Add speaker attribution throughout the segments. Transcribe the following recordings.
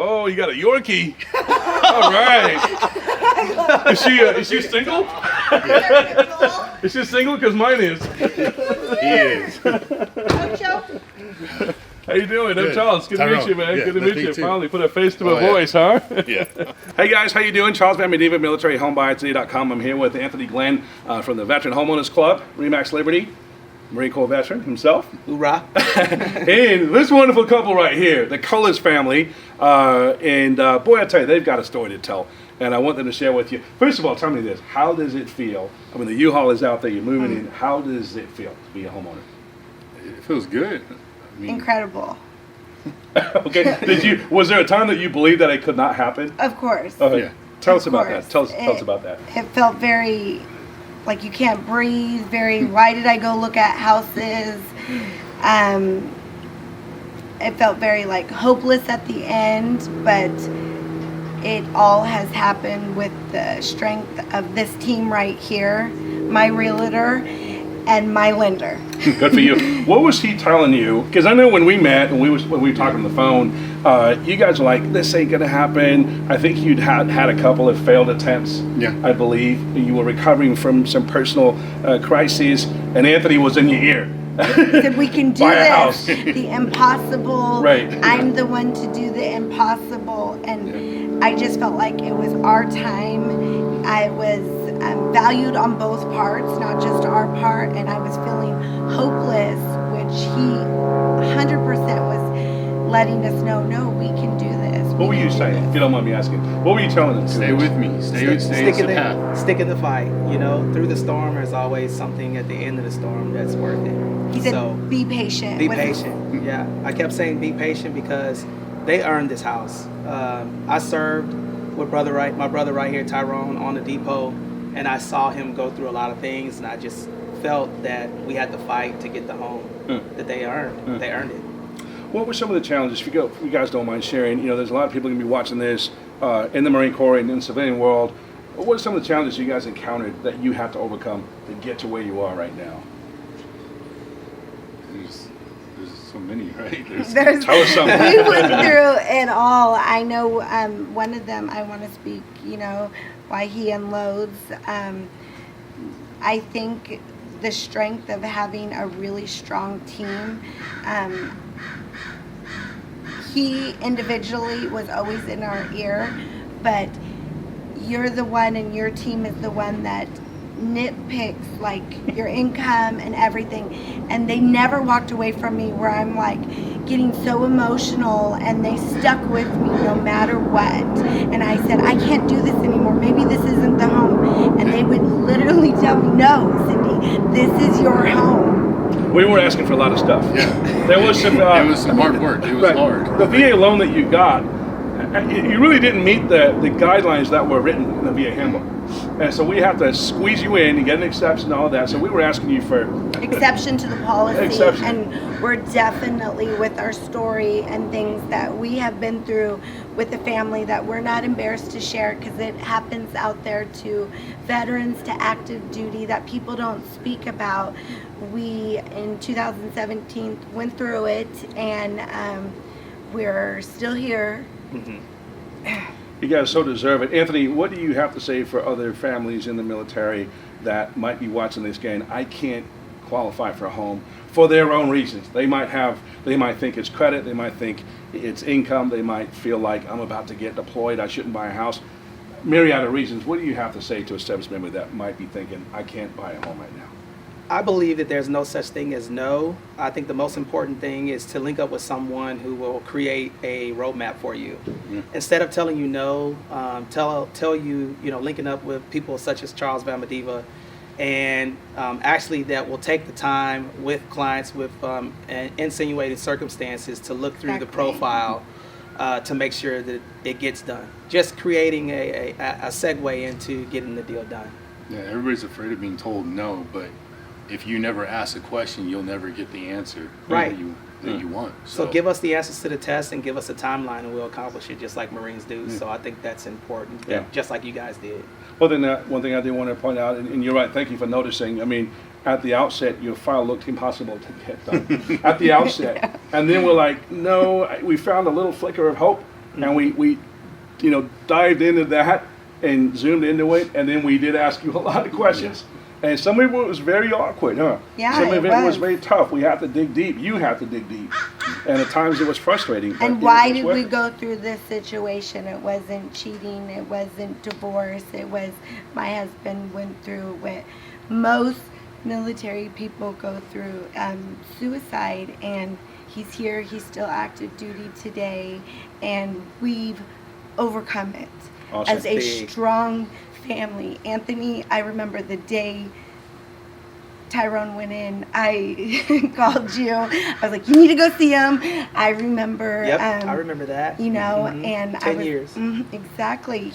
Speaker 1: Oh, you got a Yorkie. All right. Is she single? Is she single? Because mine is.
Speaker 2: He is.
Speaker 1: How you doing? I'm Charles. Good to meet you, man.
Speaker 2: Yeah,
Speaker 1: Good to meet you.
Speaker 2: too.
Speaker 1: Finally put a face to a
Speaker 2: yeah.
Speaker 1: voice, huh?
Speaker 2: Yeah.
Speaker 1: Hey guys, how you doing? Charles Van Mediva, MilitaryHomeBuyerToday.com. I'm here with Anthony Glenn from the Veteran Homeowners Club, Remax Liberty, Marine Corps veteran himself.
Speaker 3: Hoorah.
Speaker 1: And this wonderful couple right here, the Cullors family. Boy, I tell you, they've got a story to tell. And I want them to share with you. First of all, tell me this. How does it feel? I mean, the U-Haul is out there, you're moving in. How does it feel to be a homeowner?
Speaker 2: It feels good. I mean,
Speaker 4: Incredible.
Speaker 1: Okay. Was there a time that you believed that it could not happen?
Speaker 4: Of course.
Speaker 1: Okay.
Speaker 2: Yeah.
Speaker 1: Tell
Speaker 4: Of
Speaker 1: us about
Speaker 4: course.
Speaker 1: that. Tell us about that.
Speaker 4: It felt very like you can't breathe, very why did I go look at houses? It felt very like hopeless at the end, but it all has happened with the strength of this team right here, my realtor and my lender.
Speaker 1: Good for you. What was he telling you? Because I know when we met and when we were talking on the phone, you guys were like, "This ain't gonna happen." I think you'd had a couple of failed attempts.
Speaker 2: Yeah.
Speaker 1: I believe you were recovering from some personal crises, and Anthony was in your ear.
Speaker 4: He said, we can do
Speaker 1: Buy a
Speaker 4: this,
Speaker 1: house.
Speaker 4: the impossible.
Speaker 1: Right.
Speaker 4: I'm the one to do the impossible. And I just felt like it was our time. I was valued on both parts, not just our part. And I was feeling hopeless, which he 100% was letting us know, no, we can do this.
Speaker 1: What were you saying? If you don't mind me asking, what were you telling us?
Speaker 2: Stay with me. Stay
Speaker 3: Stick
Speaker 2: in the path.
Speaker 3: stick in the fight. You know, through the storm, there's always something at the end of the storm that's worth it.
Speaker 4: He said,
Speaker 3: so,
Speaker 4: be patient.
Speaker 3: be
Speaker 4: with
Speaker 3: patient. Yeah, I kept saying be patient because they earned this house. I served with my brother right here, Tyrone, on the depot, and I saw him go through a lot of things, and I just felt that we had to fight to get the home that they earned. They earned it.
Speaker 1: What were some of the challenges? If you guys don't mind sharing, there's a lot of people going to be watching this in the Marine Corps and in the civilian world. What are some of the challenges you guys encountered that you have to overcome to get to where you are right now?
Speaker 2: There's so many, right?
Speaker 1: Tell us something.
Speaker 4: We went through it all. I know one of them I want to speak, why he unloads. I think the strength of having a really strong team. He individually was always in our ear, but you're the one and your team is the one that nitpicks like your income and everything, and they never walked away from me where I'm like getting so emotional, and they stuck with me no matter what. And I said, I can't do this anymore, maybe this isn't the home, and they would literally tell me, no, Cindy, this is your home.
Speaker 1: We were asking for a lot of stuff.
Speaker 2: Yeah.
Speaker 1: There was some.
Speaker 2: It was some hard work. It was
Speaker 1: right.
Speaker 2: hard.
Speaker 1: The VA loan that you got, you really didn't meet the guidelines that were written in the VA handbook. And so we have to squeeze you in and get an exception and all of that. So we were asking you for
Speaker 4: exception to the policy.
Speaker 1: Exception.
Speaker 4: And we're definitely with our story and things that we have been through with the family that we're not embarrassed to share, because it happens out there to veterans, to active duty, that people don't speak about. We in 2017 went through it, and we're still here.
Speaker 1: You guys so deserve it. Anthony, what do you have to say for other families in the military that might be watching this game? I can't qualify for a home for their own reasons. They might think it's credit, they might think it's income, they might feel like I'm about to get deployed, I shouldn't buy a house. Myriad of reasons. What do you have to say to a service member that might be thinking, I can't buy a home right now?
Speaker 3: I believe that there's no such thing as no. I think the most important thing is to link up with someone who will create a roadmap for you. Mm-hmm. Instead of telling you no, tell you, linking up with people such as Charles Van Mediva, and actually that will take the time with clients with insinuating circumstances to look through the profile to make sure that it gets done. Just creating a segue into getting the deal done.
Speaker 2: Yeah, everybody's afraid of being told no, but if you never ask a question, you'll never get the answer
Speaker 3: right.
Speaker 2: that you want.
Speaker 3: So give us the answers to the test and give us a timeline, and we'll accomplish it just like Marines do. So I think that's important, just like you guys did.
Speaker 1: Well, then one thing I did want to point out, and you're right, thank you for noticing. I mean, at the outset, your file looked impossible to get done at the outset. And then we're like, no, we found a little flicker of hope And we dived into that and zoomed into it, and then we did ask you a lot of questions. And some of it was very awkward, huh?
Speaker 4: Yeah,
Speaker 1: some of
Speaker 4: it
Speaker 1: it was
Speaker 4: was.
Speaker 1: very tough. We had to dig deep. You had to dig deep. And at times it was frustrating. but
Speaker 4: And
Speaker 1: it
Speaker 4: why
Speaker 1: was
Speaker 4: did
Speaker 1: worth
Speaker 4: we
Speaker 1: it.
Speaker 4: go through this situation? It wasn't cheating, it wasn't divorce, it was my husband went through what most military people go through, suicide, and he's here, he's still active duty today, and we've overcome it
Speaker 1: Awesome.
Speaker 4: as a
Speaker 3: Big.
Speaker 4: strong family. Anthony, I remember the day Tyrone went in, I called you. I was like, you need to go see him. I remember.
Speaker 3: Yep, I remember that.
Speaker 4: You know,
Speaker 3: Mhm.
Speaker 4: and
Speaker 3: 10
Speaker 4: I was,
Speaker 3: years.
Speaker 4: Exactly.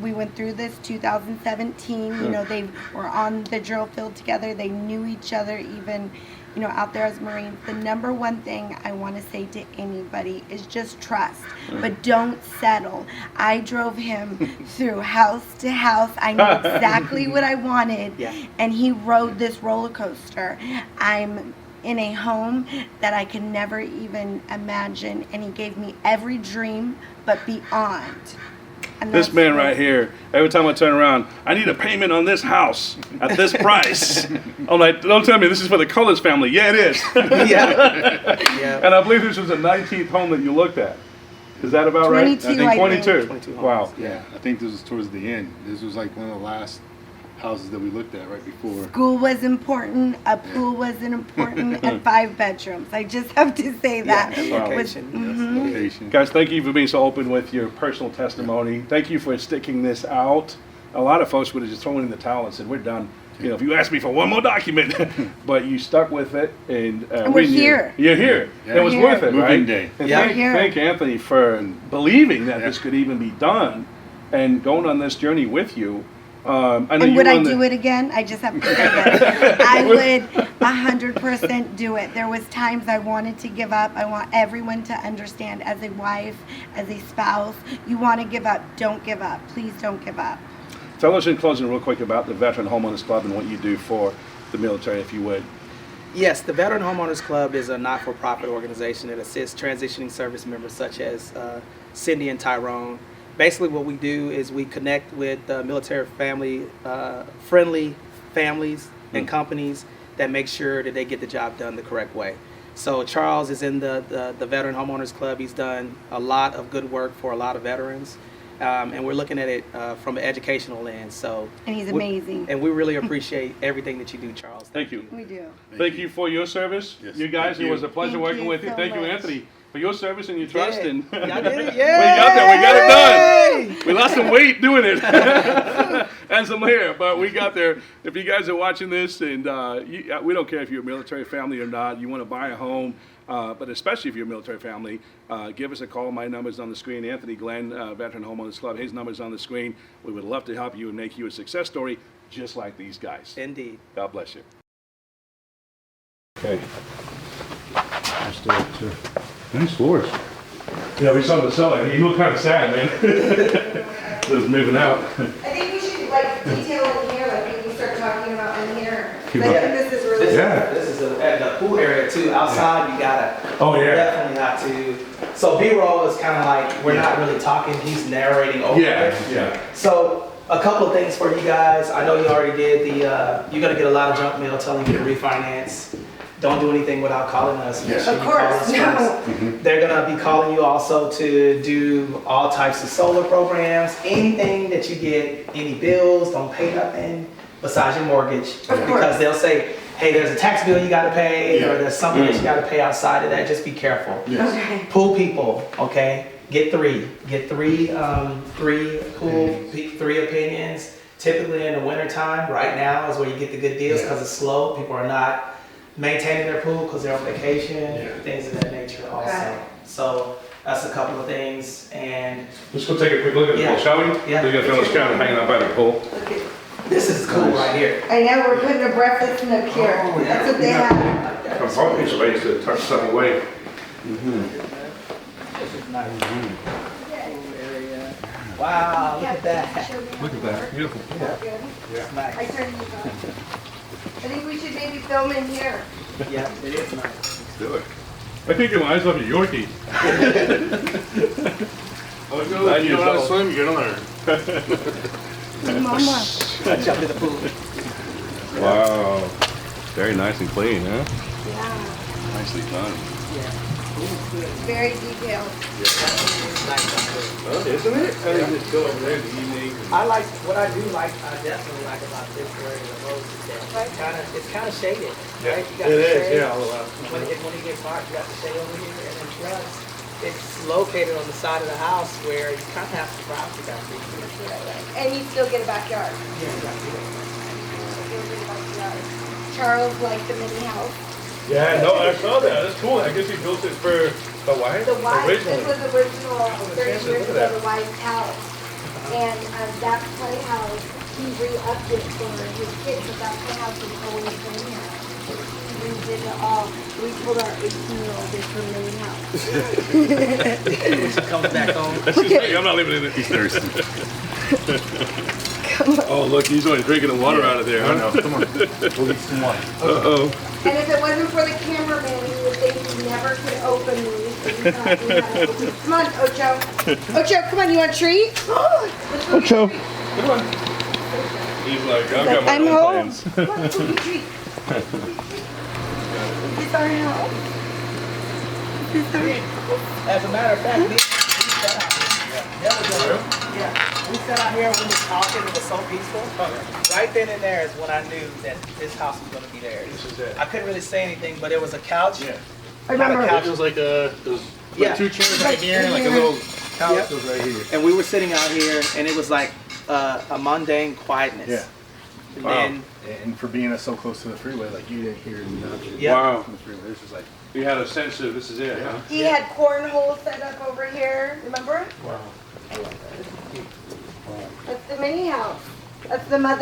Speaker 4: We went through this 2017. You know, they were on the drill field together. They knew each other even, out there as Marines. The number one thing I want to say to anybody is just trust, but don't settle. I drove him through house to house. I knew exactly what I wanted,
Speaker 3: Yeah.
Speaker 4: and he rode this roller coaster. I'm in a home that I can never even imagine, and he gave me every dream but beyond. And
Speaker 1: This
Speaker 4: that's
Speaker 1: man
Speaker 4: what-
Speaker 1: right here, every time I turn around, I need a payment on this house at this price. I'm like, don't tell me this is for the Cullors family. Yeah, it is.
Speaker 3: Yeah. Yeah.
Speaker 1: And I believe this was the 19th home that you looked at. Is that about
Speaker 4: 22,
Speaker 1: right?
Speaker 4: I think.
Speaker 1: 22.
Speaker 3: 22
Speaker 1: Wow.
Speaker 3: homes.
Speaker 2: Yeah, I think this was towards the end. This was like one of the last houses that we looked at right before.
Speaker 4: School was important. A pool wasn't important, and 5 bedrooms. I just have to say that.
Speaker 3: and
Speaker 1: Wow.
Speaker 3: location.
Speaker 4: Mhm.
Speaker 2: Location.
Speaker 1: Guys, thank you for being so open with your personal testimony. Thank you for sticking this out. A lot of folks would have just thrown in the towel and said, we're done. If you asked me for one more document, but you stuck with it, and
Speaker 4: And we're
Speaker 1: we knew-
Speaker 4: here.
Speaker 1: You're here.
Speaker 2: Yeah.
Speaker 1: It was
Speaker 4: We're
Speaker 1: worth
Speaker 4: here.
Speaker 1: it,
Speaker 2: Moving
Speaker 1: right?
Speaker 2: day.
Speaker 1: And
Speaker 3: Yeah.
Speaker 1: thank,
Speaker 4: We're here.
Speaker 1: thank Anthony for believing that
Speaker 2: Yeah.
Speaker 1: this could even be done and going on this journey with you. I know
Speaker 4: And
Speaker 1: you
Speaker 4: would
Speaker 1: were
Speaker 4: I
Speaker 1: on the-
Speaker 4: do it again? I just have to say that. I would 100% do it. There was times I wanted to give up. I want everyone to understand, as a wife, as a spouse, you want to give up, don't give up. Please don't give up.
Speaker 1: Tell us in closing real quick about the Veteran Homeowners Club and what you do for the military, if you would.
Speaker 3: Yes, the Veteran Homeowners Club is a not-for-profit organization that assists transitioning service members such as Cindy and Tyrone. Basically, what we do is we connect with military family, friendly families and companies that make sure that they get the job done the correct way. So Charles is in the Veteran Homeowners Club. He's done a lot of good work for a lot of veterans. And we're looking at it from an educational lens. So,
Speaker 4: And he's amazing.
Speaker 3: and we really appreciate everything that you do, Charles.
Speaker 1: Thank you.
Speaker 4: We do.
Speaker 1: Thank you for your service.
Speaker 2: Yes,
Speaker 1: You guys,
Speaker 2: thank
Speaker 1: it was
Speaker 2: you.
Speaker 1: a pleasure
Speaker 4: Thank
Speaker 1: working
Speaker 4: you
Speaker 1: with you.
Speaker 4: so
Speaker 1: Thank you,
Speaker 4: much.
Speaker 1: Anthony, for your service and your trust.
Speaker 3: Yeah.
Speaker 1: And
Speaker 3: Y'all did it?
Speaker 1: we got there. We got it done.
Speaker 3: Yay!
Speaker 1: We lost some weight doing it and some hair, but we got there. If you guys are watching this, and we don't care if you're a military family or not, you want to buy a home, but especially if you're a military family, give us a call. My number's on the screen. Anthony Glenn, Veteran Homeowners Club, his number's on the screen. We would love to help you and make you a success story just like these guys.
Speaker 3: Indeed.
Speaker 1: God bless you. Okay. Let's do it too. Nice floors. Yeah, we saw the cellar. You look kind of sad, man. Just moving out.
Speaker 4: I think we should detail in here, maybe start talking about in here.
Speaker 1: Keep
Speaker 4: I
Speaker 1: up.
Speaker 4: think this is really.
Speaker 1: Yeah.
Speaker 3: This is at the pool area too. Outside, you gotta
Speaker 1: Oh, yeah.
Speaker 3: definitely have to. So B-roll is kind of like we're not really talking. He's narrating over it.
Speaker 1: Yeah.
Speaker 3: So a couple of things for you guys. I know you already did the. You're gonna get a lot of junk mail telling you to refinance. Don't do anything without calling us. Make
Speaker 2: Yeah.
Speaker 3: sure
Speaker 4: Of
Speaker 3: you call
Speaker 4: course,
Speaker 3: us
Speaker 4: no.
Speaker 3: first. They're gonna be calling you also to do all types of solar programs. Anything that you get, any bills, don't pay nothing besides your mortgage.
Speaker 4: course.
Speaker 3: Because they'll say, hey, there's a tax bill you gotta pay,
Speaker 2: Yeah.
Speaker 3: or there's something that you gotta pay outside of that. Just be careful.
Speaker 4: Okay.
Speaker 3: Pool people, okay? Get three three opinions. Typically in the wintertime, right now is where you get the good deals because it's slow. People are not maintaining their pool because they're on vacation, things of that nature also.
Speaker 4: Okay.
Speaker 3: So that's a couple of things. And
Speaker 1: Let's go take a quick look at the
Speaker 3: Yeah.
Speaker 1: pool, shall we?
Speaker 3: Yeah.
Speaker 1: Look at Phyllis County hanging out by the pool.
Speaker 3: this is cool right here.
Speaker 4: I know, we're putting a breakfast nook here.
Speaker 3: Oh, yeah.
Speaker 4: That's what they have.
Speaker 1: Some parking space to tuck stuff away.
Speaker 3: This is nice. Pool area. Wow, look at that.
Speaker 1: Look at that. Beautiful pool.
Speaker 3: It's
Speaker 4: I
Speaker 3: nice.
Speaker 4: turned these on. I think we should maybe film in here.
Speaker 3: Yeah, it is nice.
Speaker 1: Let's do it. I think your eyes love your Yorkie.
Speaker 2: Look, you
Speaker 1: 9 years
Speaker 2: know how to
Speaker 1: old.
Speaker 2: swim, you're gonna learn.
Speaker 4: Mama.
Speaker 3: I jumped in the pool.
Speaker 1: Wow. Very nice and clean, huh?
Speaker 4: Yeah.
Speaker 2: Nicely done.
Speaker 4: Very detailed.
Speaker 1: Well, isn't it? I mean, just go over there in the evening.
Speaker 3: I like, what I do like, I definitely like about this area the most is that it's kind of shaded, right? You got the shade. When it gets hot, you got the shade over here, and then plus, it's located on the side of the house where you kind of have to privacy back there.
Speaker 4: And you still get a backyard.
Speaker 3: Yeah, you got to do that.
Speaker 4: You'll get a backyard. Charles liked the mini house.
Speaker 1: Yeah, no, I saw that. That's cool. I guess he built it for the wife?
Speaker 4: The wife,
Speaker 1: Originally.
Speaker 4: this was original 30 years
Speaker 1: look at
Speaker 4: ago,
Speaker 1: that.
Speaker 4: the wife's house. And that playhouse, he re-upped it for his kids, but that playhouse was always in here. He redid it all. We told our 18-year-old it's her mini house.
Speaker 3: When she comes back home.
Speaker 1: I'm not leaving it in.
Speaker 2: He's thirsty.
Speaker 1: Oh, look, he's only drinking the water out of there,
Speaker 2: I
Speaker 1: huh?
Speaker 2: know, come on. We'll get some water.
Speaker 1: Uh-oh.
Speaker 4: And if it wasn't for the cameraman, you would think we never could open these. So we thought we had to open. Come on, Ocho. Ocho, come on, you want a treat?
Speaker 1: Ocho. Come on. He's like, I've got my
Speaker 4: I'm
Speaker 1: own
Speaker 4: home.
Speaker 1: plans.
Speaker 4: Come on, let's go get a treat. Is this our house? Is this our house?
Speaker 3: As a matter of fact, we sat out here. Yeah, we sat out here when we were talking. It was so peaceful. Right then and there is when I knew that this house was going to be there.
Speaker 1: This is it.
Speaker 3: I couldn't really say anything, but there was a couch.
Speaker 1: Yeah.
Speaker 4: I remember.
Speaker 3: Not a
Speaker 2: It was like
Speaker 3: Yeah.
Speaker 2: two chairs right here and like a little couch was right here.
Speaker 3: And we were sitting out here, and it was like a mundane quietness.
Speaker 2: Yeah.
Speaker 3: And
Speaker 1: Wow.
Speaker 3: then,
Speaker 2: And for being so close to the freeway, like you didn't hear nothing.
Speaker 3: Yep.
Speaker 1: Wow.
Speaker 2: From the freeway. This was like,
Speaker 1: You had a sense of this is it, huh?
Speaker 4: He had cornhole set up over here, remember?
Speaker 1: Wow.
Speaker 4: That's the mini house. That's the mother.